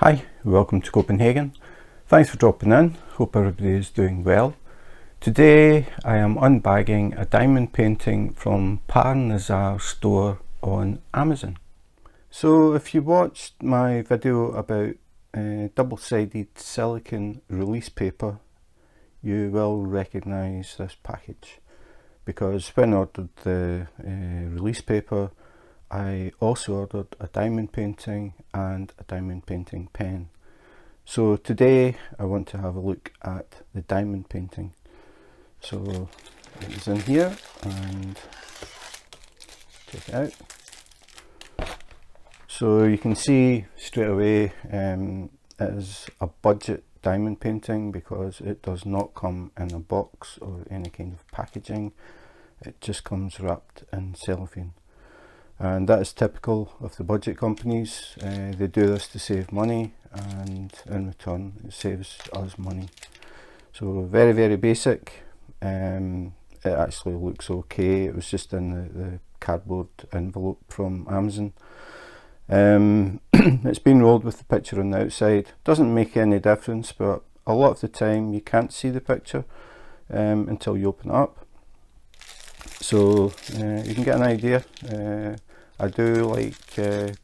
Hi, welcome to Copenhagen. Thanks for dropping in. Hope everybody is doing well. Today I am unbagging a diamond painting from ParNarZar store on Amazon. So if you watched my video about double-sided silicone release paper, you will recognise this package, because when I ordered the release paper, I also ordered a diamond painting and a diamond painting pen. So today I want to have a look at the diamond painting. So it's in here and take it out. So you can see straight away it is a budget diamond painting because it does not come in a box or any kind of packaging. It just comes wrapped in cellophane. And that is typical of the budget companies. They do this to save money, and in return it saves us money. So very basic. It actually looks okay. It was just in the cardboard envelope from Amazon. It's been rolled with the picture on the outside. Doesn't make any difference, but a lot of the time you can't see the picture until you open it up. So you can get an idea. I do like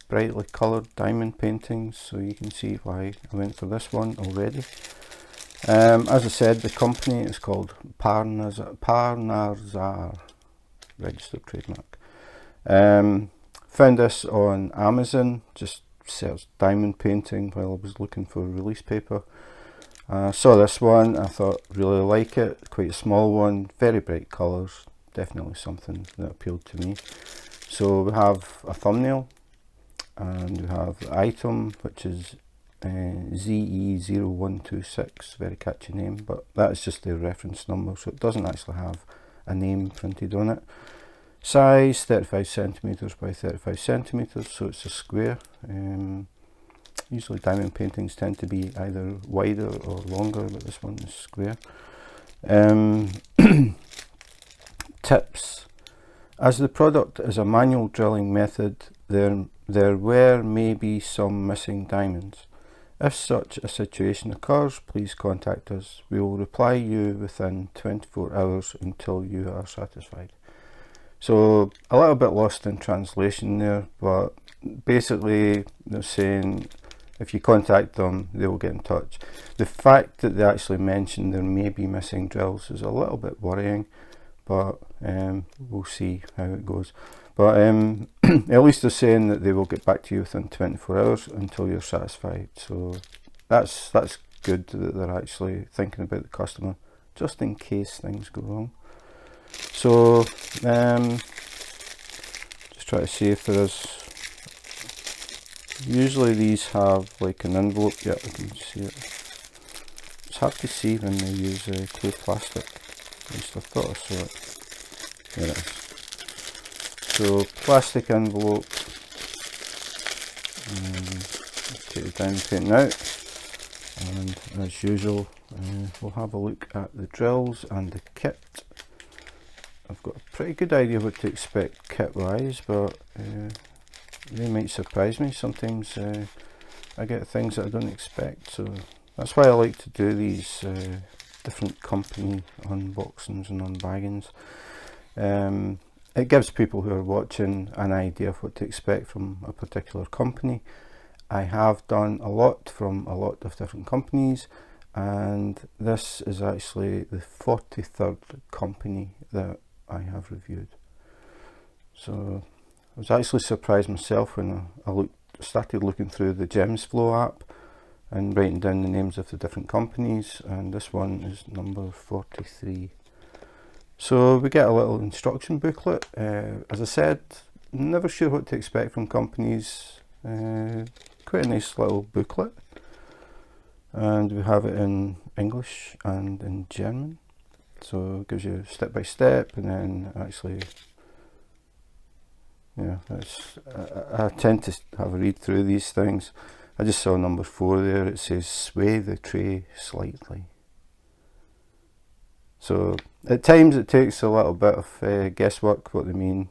brightly coloured diamond paintings, so you can see why I went for this one already. As I said, the company is called ParNarZar, registered trademark. Found this on Amazon, just searched diamond painting while I was looking for release paper. Saw this one, I thought really like it, quite a small one, very bright colours, definitely something that appealed to me. So we have a thumbnail and we have the item, which is ZE0126, very catchy name, but that's just the reference number, so it doesn't actually have a name printed on it. Size 35 centimeters by 35 centimeters, so it's a square. Usually diamond paintings tend to be either wider or longer, but this one is square. Tips. As the product is a manual drilling method, there were maybe some missing diamonds. If such a situation occurs, please contact us. We will reply you within 24 hours until you are satisfied. So a little bit lost in translation there, but basically they're saying if you contact them, they will get in touch. The fact that they actually mentioned there may be missing drills is a little bit worrying, but we'll see how it goes. But at least they're saying that they will get back to you within 24 hours until you're satisfied. So that's good that they're actually thinking about the customer, just in case things go wrong. So just try to see if there is. Usually these have like an envelope. Yeah, I can see it. It's hard to see when they use clear plastic. At least I thought I saw it. There it is. So plastic envelope. Take the diamond painting out, and as usual we'll have a look at the drills and the kit. I've got a pretty good idea what to expect kit wise, but they might surprise me. Sometimes I get things that I don't expect, so that's why I like to do these different company unboxings and unbaggings. It gives people who are watching an idea of what to expect from a particular company. I have done a lot from a lot of different companies, and this is actually the 43rd company that I have reviewed. So I was actually surprised myself when I started looking through the Gems Flow app and writing down the names of the different companies, and this one is number 43. So we get a little instruction booklet. As I said, never sure what to expect from companies. Quite a nice little booklet, and we have it in English and in German, so it gives you step by step, and then actually, yeah, I tend to have a read through these things. I just saw number 4 there. It says sway the tray slightly. So at times it takes a little bit of guesswork what they mean.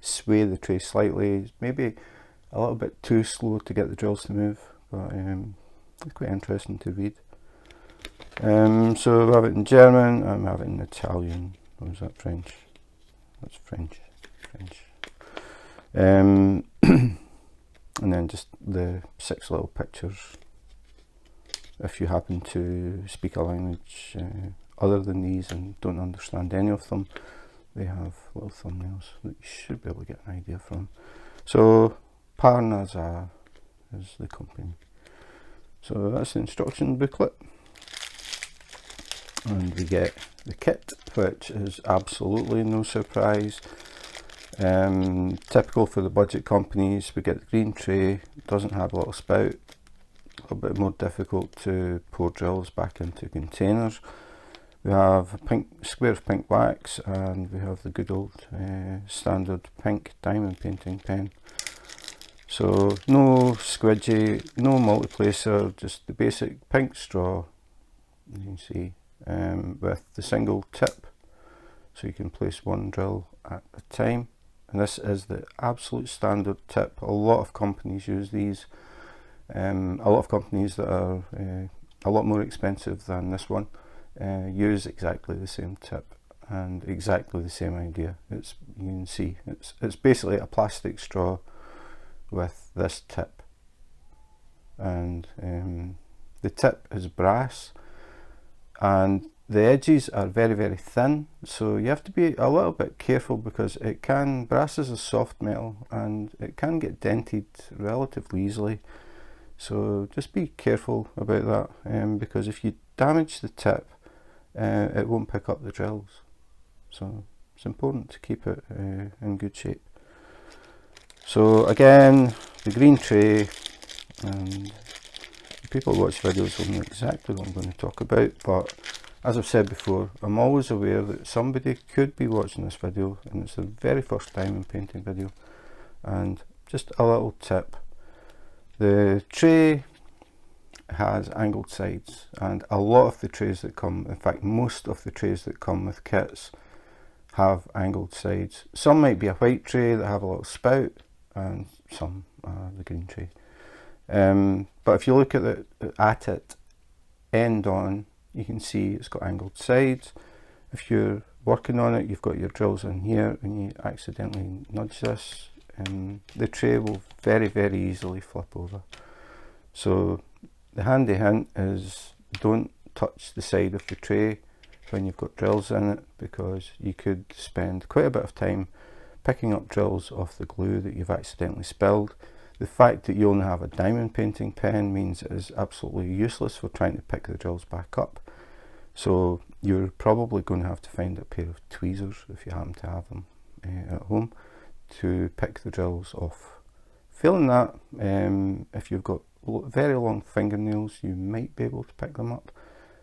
Sway the tray slightly, maybe a little bit too slow to get the drills to move, but it's quite interesting to read. So we have it in German, and we have it in Italian. Or is that French? That's French. And then just the 6 little pictures. If you happen to speak a language other than these and don't understand any of them, they have little thumbnails that you should be able to get an idea from. So ParNarZar is the company. So that's the instruction booklet. And we get the kit, which is absolutely no surprise. Typical for the budget companies, we get the green tray, doesn't have a little spout, a little bit more difficult to pour drills back into containers. We have a square of pink wax, and we have the good old standard pink diamond painting pen. So no squidgy, no multiplacer, just the basic pink straw, you can see, with the single tip, so you can place one drill at a time. And this is the absolute standard tip. A lot of companies use these. A lot of companies that are a lot more expensive than this one use exactly the same tip and exactly the same idea. You can see it's basically a plastic straw with this tip, and the tip is brass, and the edges are very, very thin, so you have to be a little bit careful, because brass is a soft metal and it can get dented relatively easily. So just be careful about that, because if you damage the tip, it won't pick up the drills. So it's important to keep it in good shape. So again, the green tray, and people who watch videos will know exactly what I'm going to talk about, but as I've said before, I'm always aware that somebody could be watching this video and it's their very first diamond painting video. And just a little tip, the tray has angled sides, and a lot of the trays that come, in fact most of the trays that come with kits, have angled sides. Some might be a white tray that have a little spout, and some are the green tray. But if you look at it end on, you can see it's got angled sides. If you're working on it, you've got your drills in here, and you accidentally nudge this, the tray will very, very easily flip over. So the handy hint is, don't touch the side of the tray when you've got drills in it, because you could spend quite a bit of time picking up drills off the glue that you've accidentally spilled. The fact that you only have a diamond painting pen means it is absolutely useless for trying to pick the drills back up. So you're probably going to have to find a pair of tweezers, if you happen to have them at home, to pick the drills off. Failing that, if you've got very long fingernails, you might be able to pick them up,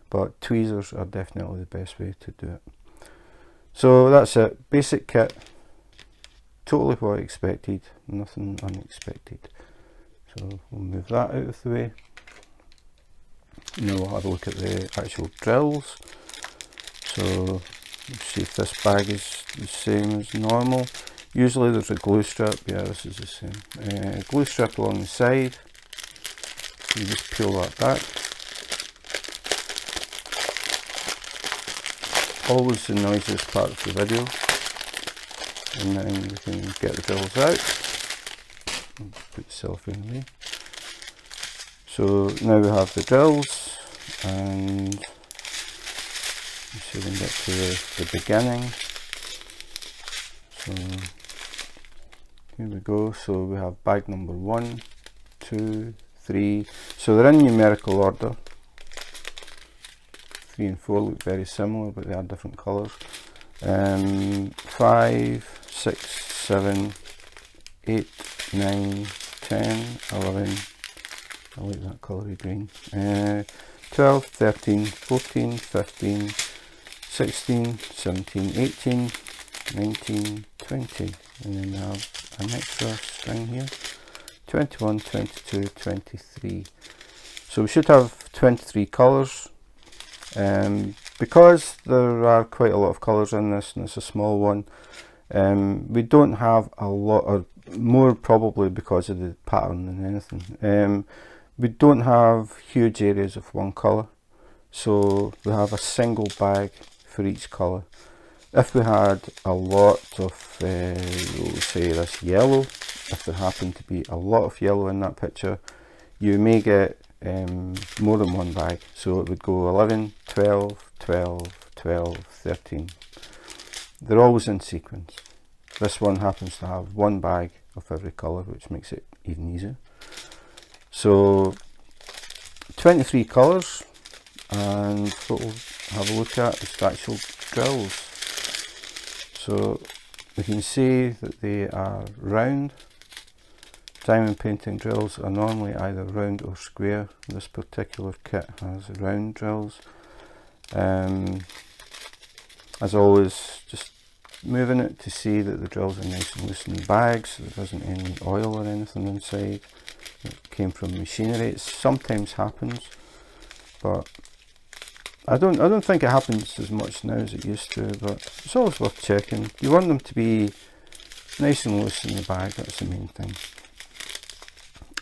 but tweezers are definitely the best way to do it. So that's it, basic kit, totally what I expected, nothing unexpected. So we'll move that out of the way. Now we'll have a look at the actual drills. So let's see if this bag is the same as normal. Usually there's a glue strip. Yeah, this is the same. Glue strip along the side. You just peel that back. Always the noisiest part of the video. And then we can get the drills out. Put the cellophane away. So now we have the drills, and let's see if we can get to the beginning. So here we go. So we have bag number 1, 2, 3. So they're in numerical order. 3 and 4 look very similar, but they are different colours. 5, 6, 7, 8, 9, 10, 11. I like that coloury green. 12, 13, 14, 15, 16, 17, 18, 19, 20. And then we have an extra string here. 21, 22, 23. So we should have 23 colours. Because there are quite a lot of colours in this, and it's a small one, we don't have a lot, or more probably because of the pattern than anything. We don't have huge areas of one colour, so we have a single bag for each colour. If we had a lot of, we'll say this yellow, if there happened to be a lot of yellow in that picture, you may get more than one bag. So it would go 11, 12, 12, 12, 13. They're always in sequence. This one happens to have one bag of every colour, which makes it even easier. So 23 colours, and what we'll have a look at is the actual drills. So we can see that they are round. Diamond painting drills are normally either round or square. This particular kit has round drills. As always, just moving it to see that the drills are nice and loose in the bags, so there isn't any oil or anything inside. It came from machinery. It sometimes happens, but I don't think it happens as much now as it used to, but it's always worth checking. You want them to be nice and loose in the bag, that's the main thing.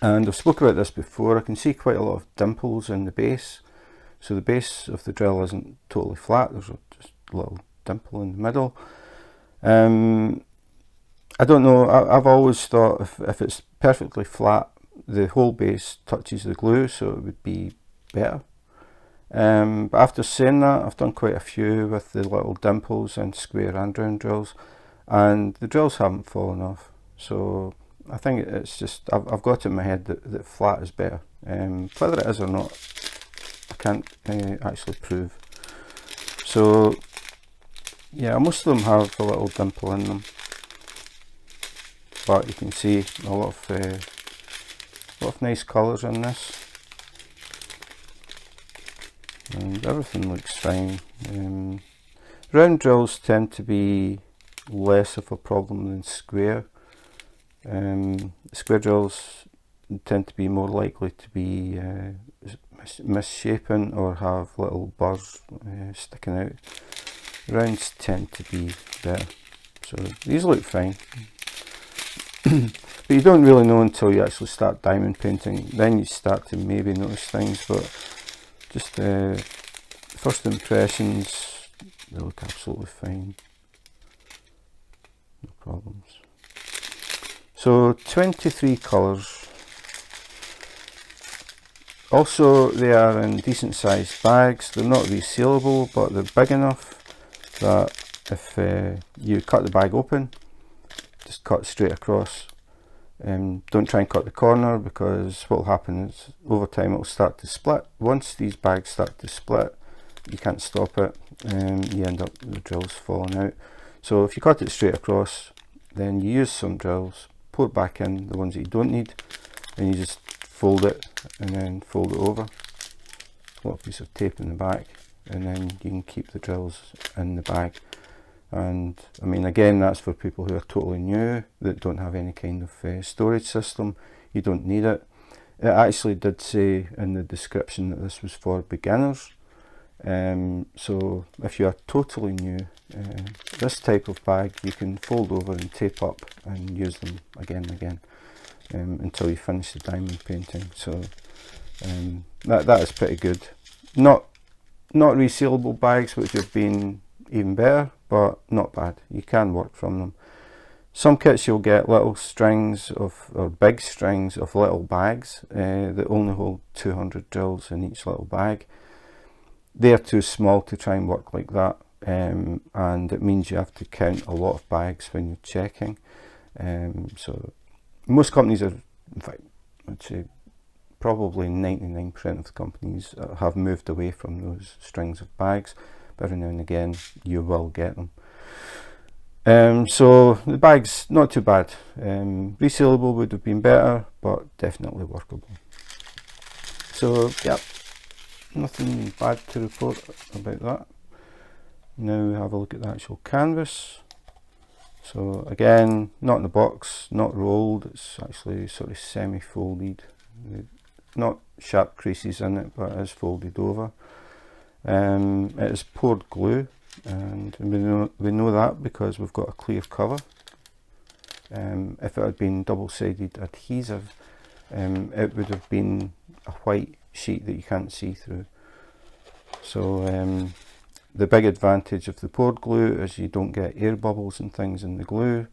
And I've spoken about this before. I can see quite a lot of dimples in the base. So the base of the drill isn't totally flat, there's just a little dimple in the middle. I don't know, I've always thought if it's perfectly flat, the whole base touches the glue, so it would be better. But after saying that, I've done quite a few with the little dimples and square and round drills, and the drills haven't fallen off. So I think it's just, I've got it in my head that flat is better. Whether it is or not, I can't actually prove. So yeah, most of them have a little dimple in them, but you can see a lot of nice colours in this, and everything looks fine. Round drills tend to be less of a problem than square. Square drills tend to be more likely to be misshapen or have little burrs sticking out. Rounds tend to be better, so these look fine. But you don't really know until you actually start diamond painting, then you start to maybe notice things, but just first impressions, they look absolutely fine, no problems. So 23 colours. Also, they are in decent sized bags. They're not resealable, but they're big enough that if you cut the bag open, just cut straight across. Don't try and cut the corner, because what will happen is over time it will start to split. Once these bags start to split, you can't stop it, and you end up with the drills falling out. So if you cut it straight across, then you use some drills, pour it back in, the ones that you don't need, and you just fold it and then fold it over. A little piece of tape in the back, and then you can keep the drills in the bag. And I mean, again, that's for people who are totally new, that don't have any kind of storage system. You don't need it. It actually did say in the description that this was for beginners. So if you are totally new, this type of bag you can fold over and tape up and use them again and again until you finish the diamond painting. So that is pretty good. Not resealable bags, which have been even better, but not bad. You can work from them. Some kits you'll get little strings of, or big strings of little bags that only hold 200 drills in each little bag. They're too small to try and work like that, and it means you have to count a lot of bags when you're checking. So most companies are, in fact, I'd say probably 99% of the companies have moved away from those strings of bags, but every now and again you will get them. So the bag's not too bad. Resealable would have been better, but definitely workable. So yeah, nothing bad to report about that. Now we have a look at the actual canvas. So again, not in the box, not rolled, it's actually sort of semi-folded. Not sharp creases in it, but it is folded over. It is poured glue, and we know that because we've got a clear cover. If it had been double-sided adhesive, it would have been a white sheet that you can't see through. So the big advantage of the poured glue is you don't get air bubbles and things in the glue.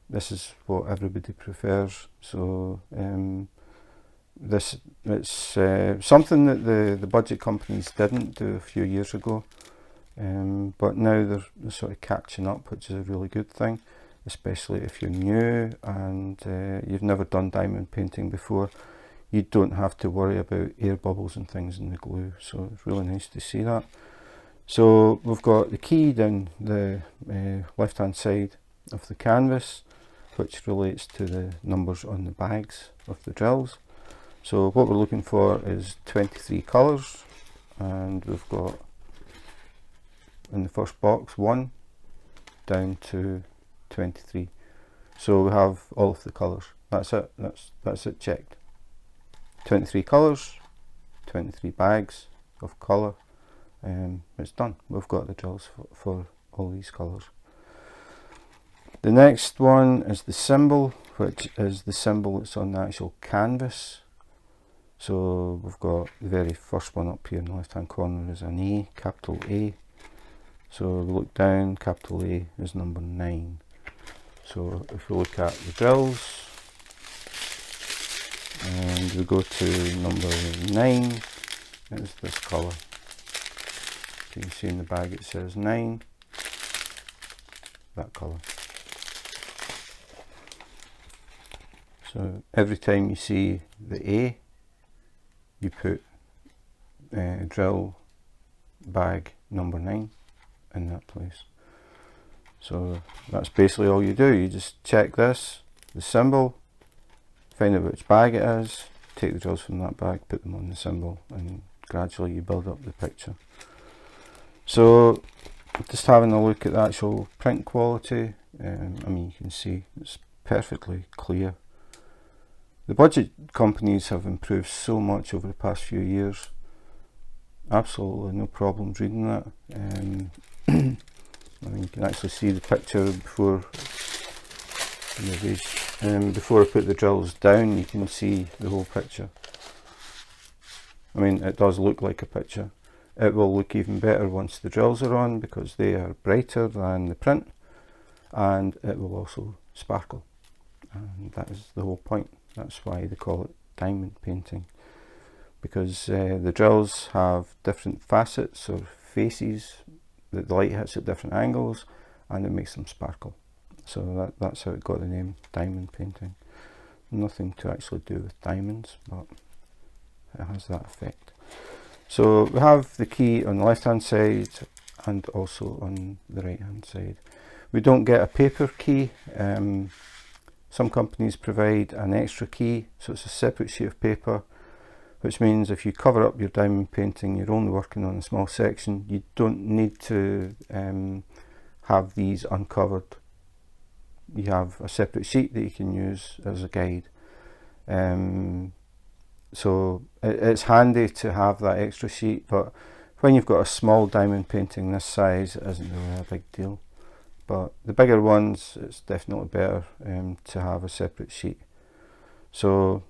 This is what everybody prefers. So it's something that the budget companies didn't do a few years ago, but now they're sort of catching up, which is a really good thing, especially if you're new and you've never done diamond painting before. You don't have to worry about air bubbles and things in the glue, so it's really nice to see that. So we've got the key down the left hand side of the canvas, which relates to the numbers on the bags of the drills. So what we're looking for is 23 colours, and we've got in the first box 1 down to 23. So we have all of the colours. That's it. That's it checked. 23 colours, 23 bags of colour. It's done. We've got the drills for all these colours. The next one is the symbol, which is the symbol that's on the actual canvas. So we've got the very first one up here in the left hand corner is an A, capital A. So we look down, capital A is number 9. So if we look at the drills and we go to number 9, it's this colour. You can see in the bag it says 9, that colour. So every time you see the A, you put drill bag number 9 in that place. So that's basically all you do. You just check this, the symbol, find out which bag it is, take the drills from that bag, put them on the symbol, and gradually you build up the picture. So just having a look at the actual print quality, I mean, you can see it's perfectly clear. The budget companies have improved so much over the past few years. Absolutely no problems reading that. I mean, you can actually see the picture before before I put the drills down. You can see the whole picture. I mean, it does look like a picture. It will look even better once the drills are on because they are brighter than the print, and it will also sparkle, and that is the whole point. That's why they call it diamond painting, because the drills have different facets or faces that the light hits at different angles, and it makes them sparkle. So that's how it got the name diamond painting. Nothing to actually do with diamonds, but it has that effect. So we have the key on the left hand side and also on the right hand side. We don't get a paper key. Some companies provide an extra key, so it's a separate sheet of paper, which means if you cover up your diamond painting, you're only working on a small section, you don't need to have these uncovered. You have a separate sheet that you can use as a guide. So it's handy to have that extra sheet, but when you've got a small diamond painting this size, it isn't really a big deal. But the bigger ones, it's definitely better to have a separate sheet. So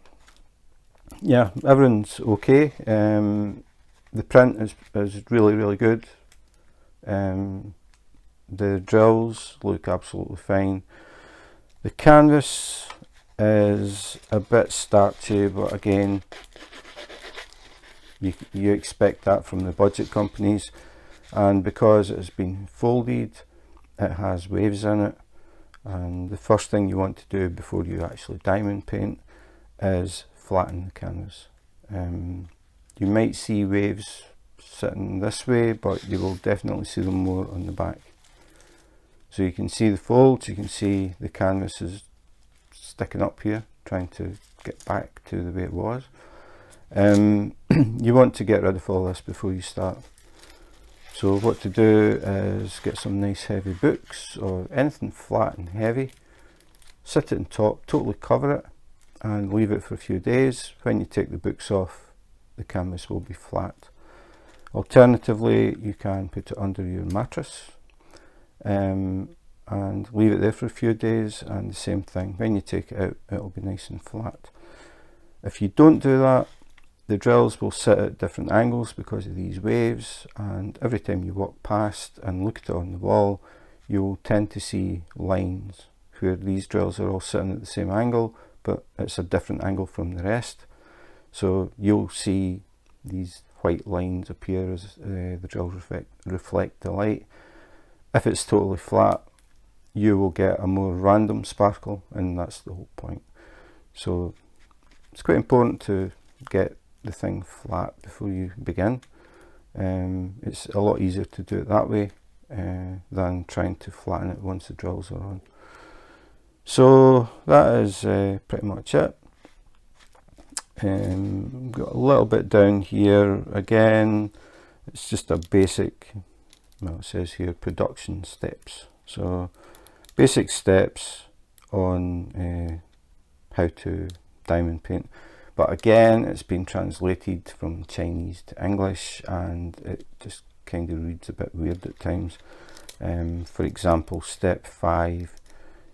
yeah, everyone's okay. The print is really good. The drills look absolutely fine. The canvas is a bit starchy, but again, you expect that from the budget companies, and because it has been folded, it has waves in it, and the first thing you want to do before you actually diamond paint is flatten the canvas. You might see waves sitting this way, but you will definitely see them more on the back. So you can see the folds, you can see the canvas is sticking up here, trying to get back to the way it was. You want to get rid of all this before you start. So what to do is get some nice heavy books or anything flat and heavy, sit it on top, totally cover it, and leave it for a few days. When you take the books off, the canvas will be flat. Alternatively, you can put it under your mattress and leave it there for a few days, and the same thing, when you take it out, it'll be nice and flat. If you don't do that, The drills will sit at different angles because of these waves, and every time you walk past and look at it on the wall, you'll tend to see lines where these drills are all sitting at the same angle, but it's a different angle from the rest. So you'll see these white lines appear as the drills reflect the light. If it's totally flat, you will get a more random sparkle, and that's the whole point. So it's quite important to get the thing flat before you begin. It's a lot easier to do it that way than trying to flatten it once the drills are on. So that is pretty much it. Got a little bit down here again. It's just a basic, well, it says here production steps. So basic steps on how to diamond paint. But again, it's been translated from Chinese to English, and it just kind of reads a bit weird at times. For example, step 5,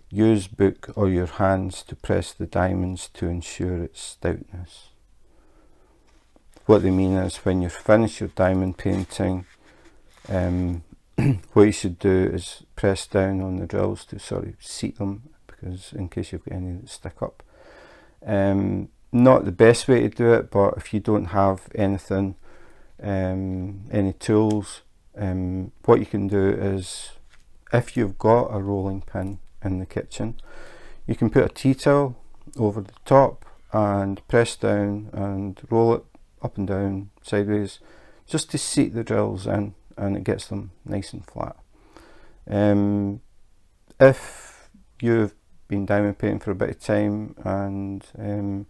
use book or your hands to press the diamonds to ensure its stoutness. What they mean is when you finish your diamond painting, what you should do is press down on the drills to sort of seat them, because in case you've got any that stick up. Not the best way to do it, but if you don't have anything, any tools, what you can do is, if you've got a rolling pin in the kitchen, you can put a tea towel over the top and press down and roll it up and down sideways just to seat the drills in, and it gets them nice and flat. If you've been diamond painting for a bit of time and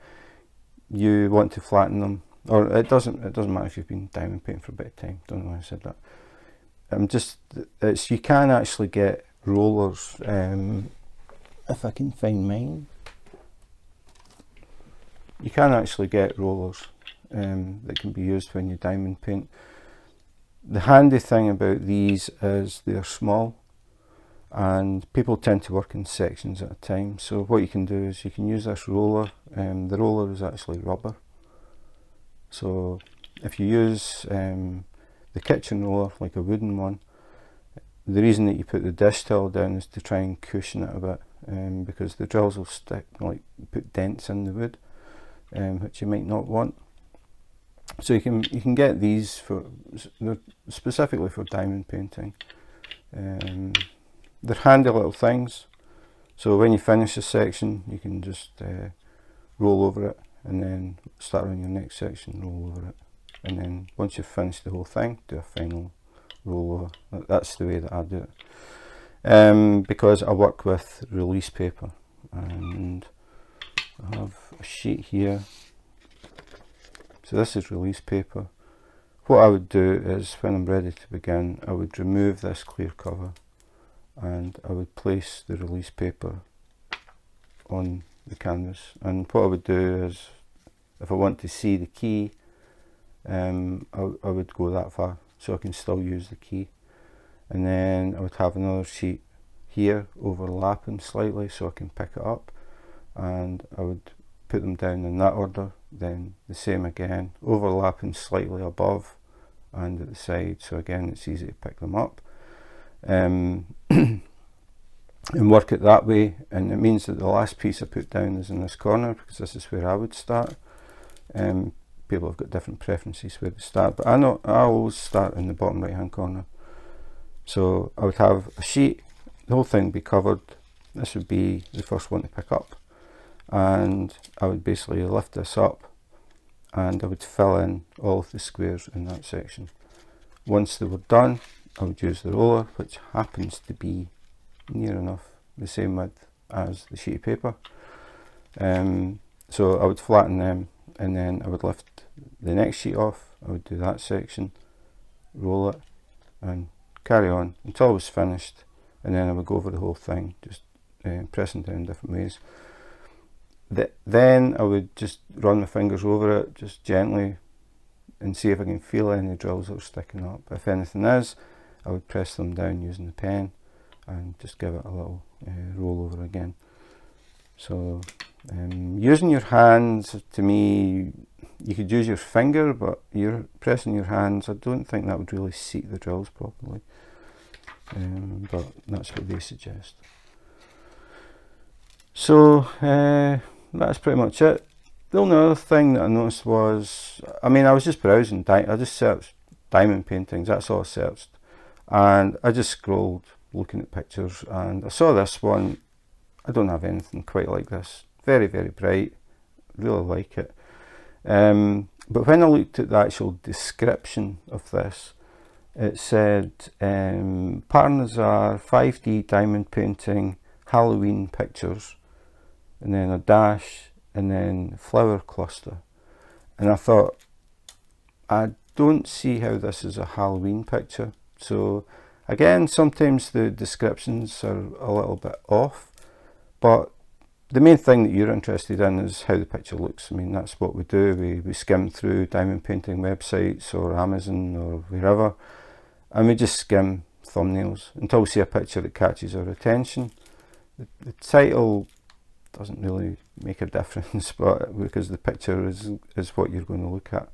you want to flatten them, or it doesn't matter if you've been diamond painting for a bit of time, don't know why I said that. You can actually get rollers, if I can find mine. You can actually get rollers that can be used when you diamond paint. The handy thing about these is they're small, and people tend to work in sections at a time. So what you can do is you can use this roller. The roller is actually rubber. So if you use the kitchen roller, like a wooden one, the reason that you put the dish towel down is to try and cushion it a bit, because the drills will stick, like put dents in the wood, which you might not want. So you can get these they're specifically for diamond painting. They're handy little things. So when you finish a section, you can just roll over it, and then start on your next section, roll over it, and then once you've finished the whole thing, do a final roll over. That's the way that I do it, because I work with release paper, and I have a sheet here. So this is release paper. What I would do is, when I'm ready to begin, I would remove this clear cover, and I would place the release paper on the canvas. And what I would do is, if I want to see the key, I would go that far so I can still use the key. And then I would have another sheet here overlapping slightly so I can pick it up, and I would put them down in that order. Then the same again, overlapping slightly above and at the side, so again it's easy to pick them up, and work it that way. And it means that the last piece I put down is in this corner, because this is where I would start. People have got different preferences where to start, but I always start in the bottom right hand corner. So I would have a sheet, the whole thing would be covered. This would be the first one to pick up, and I would basically lift this up, and I would fill in all of the squares in that section. Once they were done, I would use the roller, which happens to be near enough the same width as the sheet of paper. So I would flatten them, and then I would lift the next sheet off. I would do that section, roll it, and carry on until I was finished, and then I would go over the whole thing, just pressing down different ways. Then I would just run my fingers over it, just gently, and see if I can feel any drills that are sticking up. If anything is, I would press them down using the pen and just give it a little roll over again. So using your hands, to me, You could use your finger, but you're pressing your hands. I don't think that would really seat the drills properly, but that's what they suggest. So that's pretty much it. The only other thing that I noticed was, I mean, I was just browsing, I just searched diamond paintings, that's all I searched, and I just scrolled looking at pictures, and I saw this one. I don't have anything quite like this. Very, very bright, really like it. But when I looked at the actual description of this, it said ParNarZar 5D diamond painting, Halloween pictures, and then a dash, and then flower cluster. And I thought, I don't see how this is a Halloween picture. So again, sometimes the descriptions are a little bit off, but the main thing that you're interested in is how the picture looks. I mean, that's what we do. We skim through diamond painting websites or Amazon or wherever, and we just skim thumbnails until we see a picture that catches our attention. The title doesn't really make a difference, but because the picture is what you're going to look at.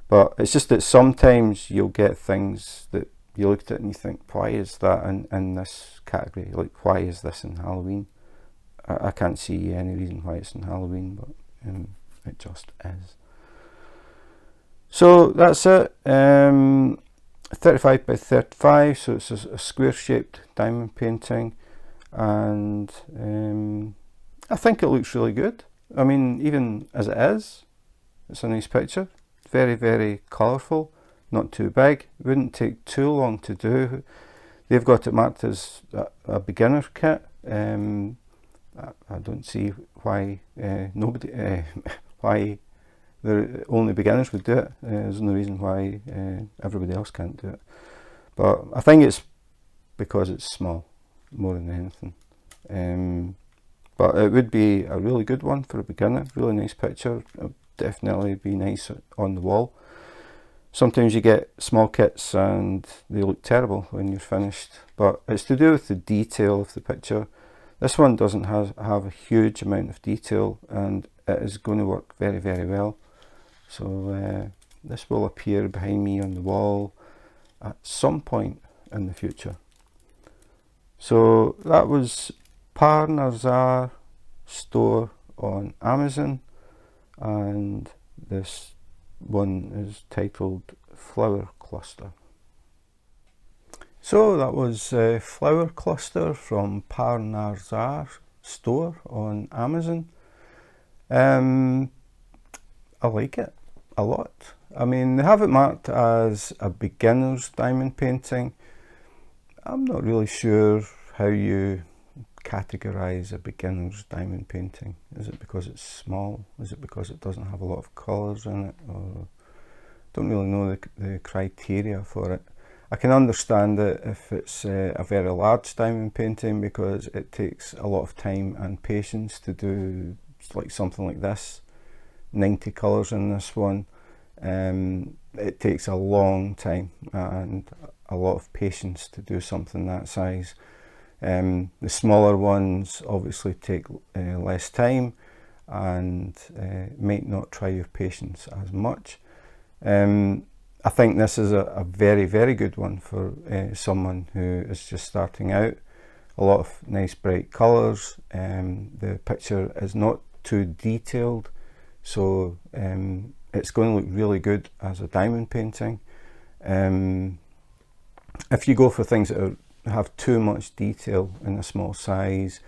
But it's just that sometimes you'll get things that you look at it and you think, why is that in this category? Like, why is this in Halloween? I can't see any reason why it's in Halloween, but it just is. So that's it. 35 by 35, so it's a square shaped diamond painting, and I think it looks really good. I mean, even as it is, it's a nice picture. Very, very colourful, not too big. Wouldn't take too long to do. They've got it marked as a beginner kit. I don't see why why the only beginners would do it. There's no reason why everybody else can't do it. But I think it's because it's small more than anything. But it would be a really good one for a beginner. Really nice picture. It would definitely be nice on the wall. Sometimes you get small kits and they look terrible when you're finished, but it's to do with the detail of the picture. This one doesn't have a huge amount of detail, and it is going to work very, very well. So this will appear behind me on the wall at some point in the future. So that was ParNarZar store on Amazon, and this one is titled Flower Cluster. So that was Flower Cluster from ParNarZar store on Amazon. I like it a lot. I mean, they have it marked as a beginner's diamond painting. I'm not really sure how you categorize a beginner's diamond painting. Is it because it's small? Is it because it doesn't have a lot of colors in it? Or don't really know the criteria for it. I can understand it if it's a very large diamond painting, because it takes a lot of time and patience to do like something like this. 90 colors in this one. It takes a long time and a lot of patience to do something that size. The smaller ones obviously take less time and might not try your patience as much. I think this is a very, very good one for someone who is just starting out. A lot of nice bright colours. The picture is not too detailed, so it's going to look really good as a diamond painting. If you go for things that have too much detail in a small size,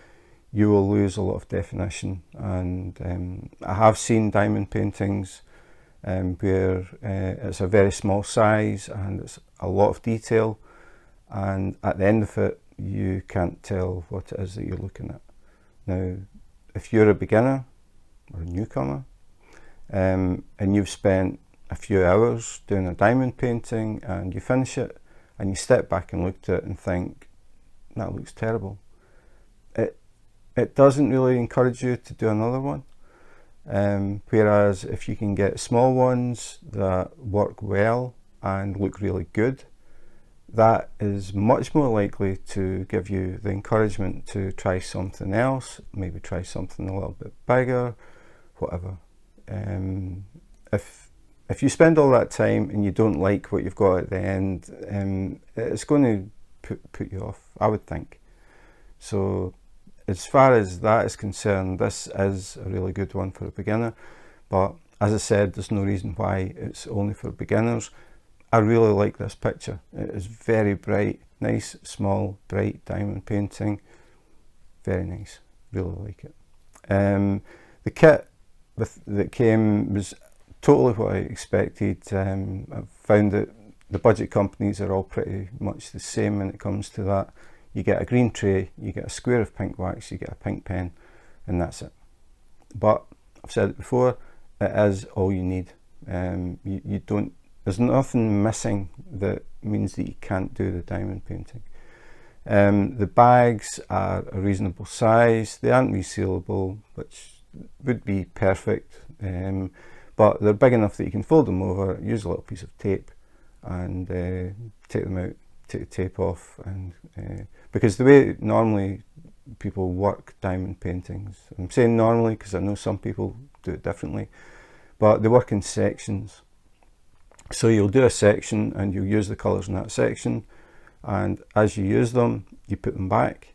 you will lose a lot of definition. And I have seen diamond paintings where it's a very small size and it's a lot of detail, and at the end of it you can't tell what it is that you're looking at. Now, if you're a beginner or a newcomer and you've spent a few hours doing a diamond painting and you finish it and you step back and look at it and think, that looks terrible, it doesn't really encourage you to do another one. Whereas if you can get small ones that work well and look really good, that is much more likely to give you the encouragement to try something else, maybe try something a little bit bigger, whatever. if you spend all that time and you don't like what you've got at the end, it's going to put you off, I would think. So as far as that is concerned, this is a really good one for a beginner. But as I said, there's no reason why it's only for beginners. I really like this picture. It is very bright, nice, small, bright diamond painting. Very nice, really like it. The kit that came was totally what I expected. I've found that the budget companies are all pretty much the same when it comes to that. You get a green tray, you get a square of pink wax, you get a pink pen, and that's it. But I've said it before, it is all you need. You don't, there's nothing missing that means that you can't do the diamond painting. The bags are a reasonable size. They aren't resealable, which would be perfect, but they're big enough that you can fold them over, use a little piece of tape, and take them out, take the tape off. And because the way normally people work diamond paintings, I'm saying normally because I know some people do it differently, but they work in sections. So you'll do a section and you'll use the colours in that section, and as you use them, you put them back.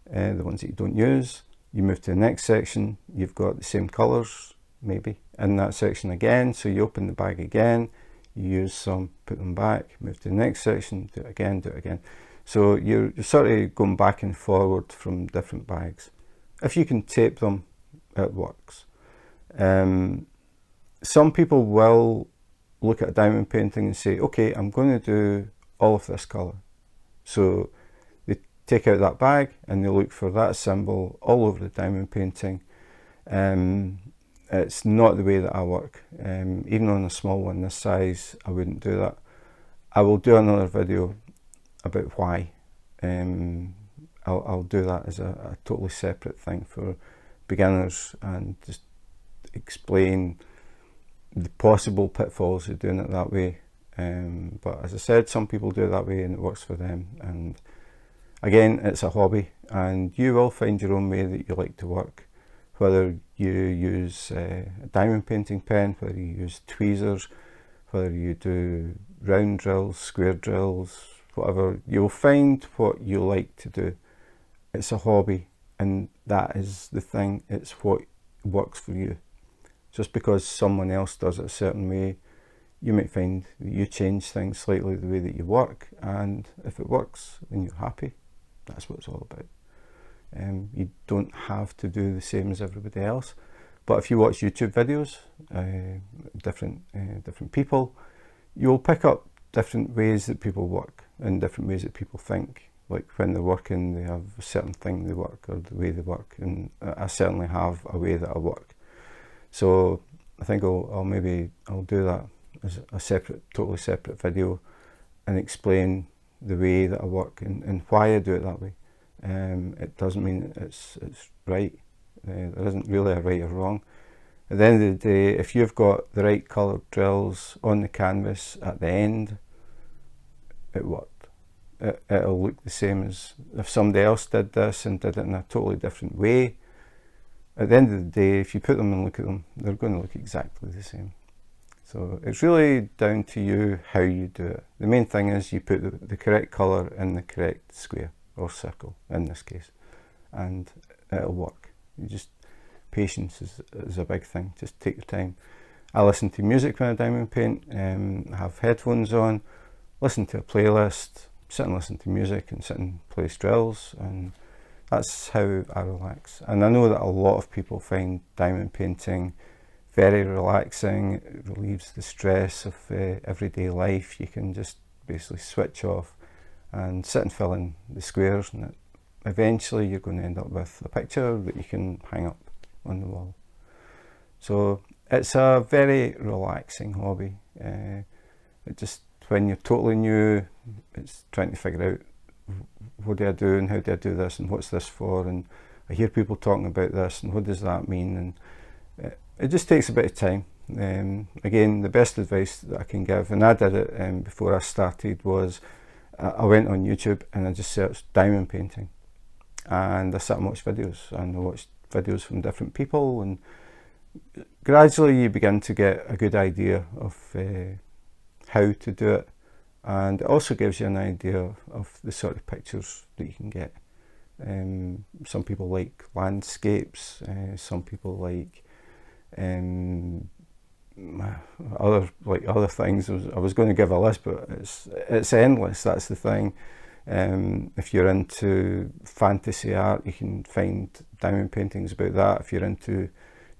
The ones that you don't use, you move to the next section, you've got the same colours maybe in that section again, so you open the bag again, you use some, put them back, move to the next section, do it again, do it again. So you're sort of going back and forward from different bags. If you can tape them, it works. Some people will look at a diamond painting and say, okay, I'm going to do all of this colour. So they take out that bag and they look for that symbol all over the diamond painting. It's not the way that I work. Even on a small one this size, I wouldn't do that. I will do another video about why. I'll do that as a totally separate thing for beginners and just explain the possible pitfalls of doing it that way. But as I said, some people do it that way and it works for them. And again, it's a hobby, and you will find your own way that you like to work. Whether you use a diamond painting pen, whether you use tweezers, whether you do round drills, square drills, whatever, you'll find what you like to do. It's a hobby, and that is the thing. It's what works for you. Just because someone else does it a certain way, you might find that you change things slightly the way that you work, and if it works and you're happy, that's what it's all about. You don't have to do the same as everybody else, but if you watch YouTube videos, different people, you'll pick up different ways that people work and different ways that people think. Like when they're working, they have a certain thing they work, or the way they work, and I certainly have a way that I work. So I think I'll do that as a separate, totally separate video, and explain the way that I work and why I do it that way. It doesn't mean it's right. There isn't really a right or wrong. At the end of the day, if you've got the right coloured drills on the canvas at the end, it worked. It'll look the same as if somebody else did this and did it in a totally different way. At the end of the day, if you put them and look at them, they're going to look exactly the same. So it's really down to you how you do it. The main thing is you put the correct colour in the correct square, or circle in this case, and it'll work. Patience is a big thing. Just take your time. I listen to music when I diamond paint, have headphones on, listen to a playlist, sit and listen to music and sit and place drills, and that's how I relax. And I know that a lot of people find diamond painting very relaxing. It relieves the stress of everyday life. You can just basically switch off and sit and fill in the squares, and eventually you're going to end up with a picture that you can hang up on the wall. So it's a very relaxing hobby. When you're totally new, it's trying to figure out, what do I do and how do I do this and what's this for, and I hear people talking about this and what does that mean, and it just takes a bit of time. Again, the best advice that I can give, and I did it before I started, was I went on YouTube and I just searched diamond painting, and I sat and watched videos, and I watched videos from different people, and gradually you begin to get a good idea of how to do it, and it also gives you an idea of the sort of pictures that you can get. Some people like landscapes, some people like other things. I was going to give a list, but it's endless. That's the thing. If you're into fantasy art, you can find diamond paintings about that. If you're into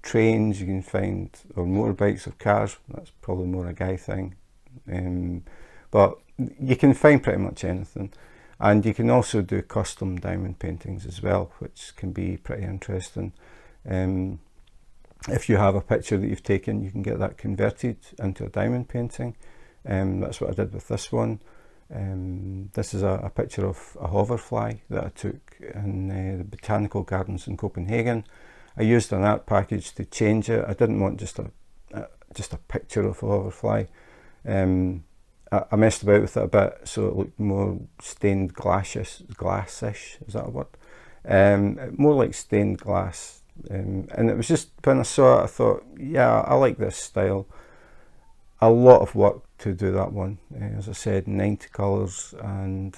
trains, you can find, or motorbikes or cars. That's probably more a guy thing. But you can find pretty much anything. And you can also do custom diamond paintings as well, which can be pretty interesting. If you have a picture that you've taken, you can get that converted into a diamond painting. That's what I did with this one. This is a picture of a hoverfly that I took in the botanical gardens in Copenhagen. I used an art package to change it. I didn't want just a picture of a hoverfly. I messed about with it a bit so it looked more stained glassish, is that a word? More like stained glass. And it was just, when I saw it, I thought, yeah, I like this style. A lot of work to do that one. As I said, 90 colours, and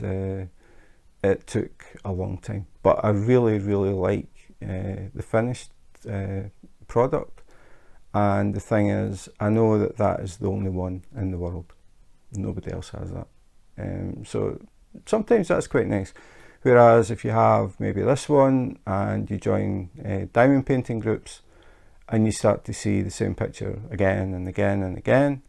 it took a long time. But I really, really like the finished product. And the thing is, I know that that is the only one in the world. Nobody else has that. So sometimes that's quite nice. Whereas if you have maybe this one and you join diamond painting groups and you start to see the same picture again and again and again,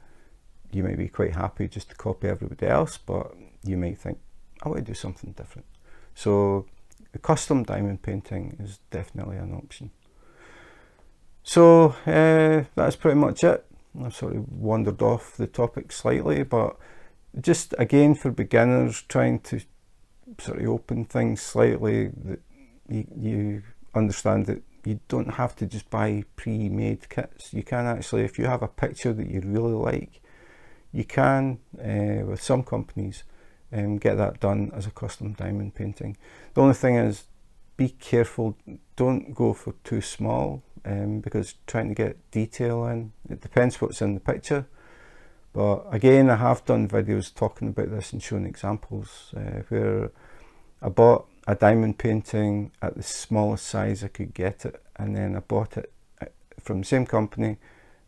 you might be quite happy just to copy everybody else, but you might think, I want to do something different. So the custom diamond painting is definitely an option. So that's pretty much it. I've sort of wandered off the topic slightly, but just again for beginners, trying to sort of open things slightly, that you understand that you don't have to just buy pre-made kits. You can actually, if you have a picture that you really like, you can, with some companies, get that done as a custom diamond painting. The only thing is, be careful, don't go for too small, because trying to get detail in, it depends what's in the picture. But again, I have done videos talking about this and showing examples where I bought a diamond painting at the smallest size I could get it, and then I bought it from the same company,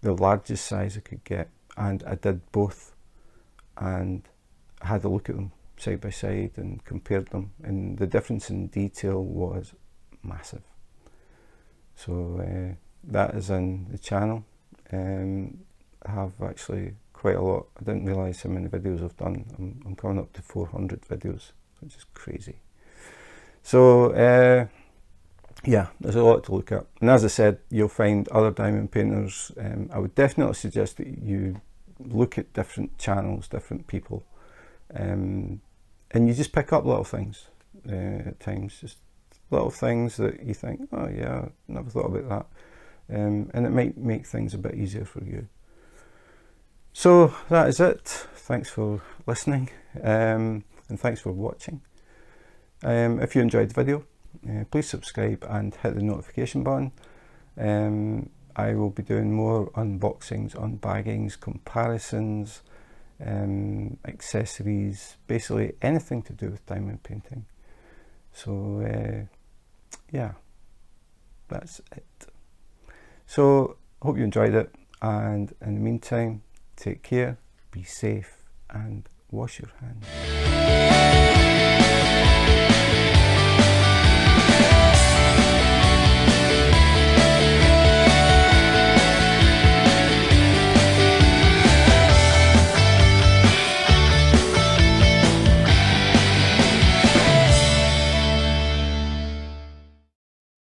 the largest size I could get, and I did both, and I had a look at them side by side and compared them, and the difference in detail was massive. So that is in the channel. I have actually quite a lot. I didn't realise how many videos I've done. I'm coming up to 400 videos, which is crazy. So yeah, there's a lot to look at. And as I said, you'll find other diamond painters. I would definitely suggest that you look at different channels, different people, and you just pick up little things at times, just little things that you think, oh yeah, I never thought about that, and it might make things a bit easier for you. So that is it. Thanks for listening, and thanks for watching. If you enjoyed the video, please subscribe and hit the notification button. I will be doing more unboxings, unbaggings, comparisons, accessories, basically anything to do with diamond painting. So yeah, that's it. So hope you enjoyed it, and in the meantime, take care, be safe, and wash your hands.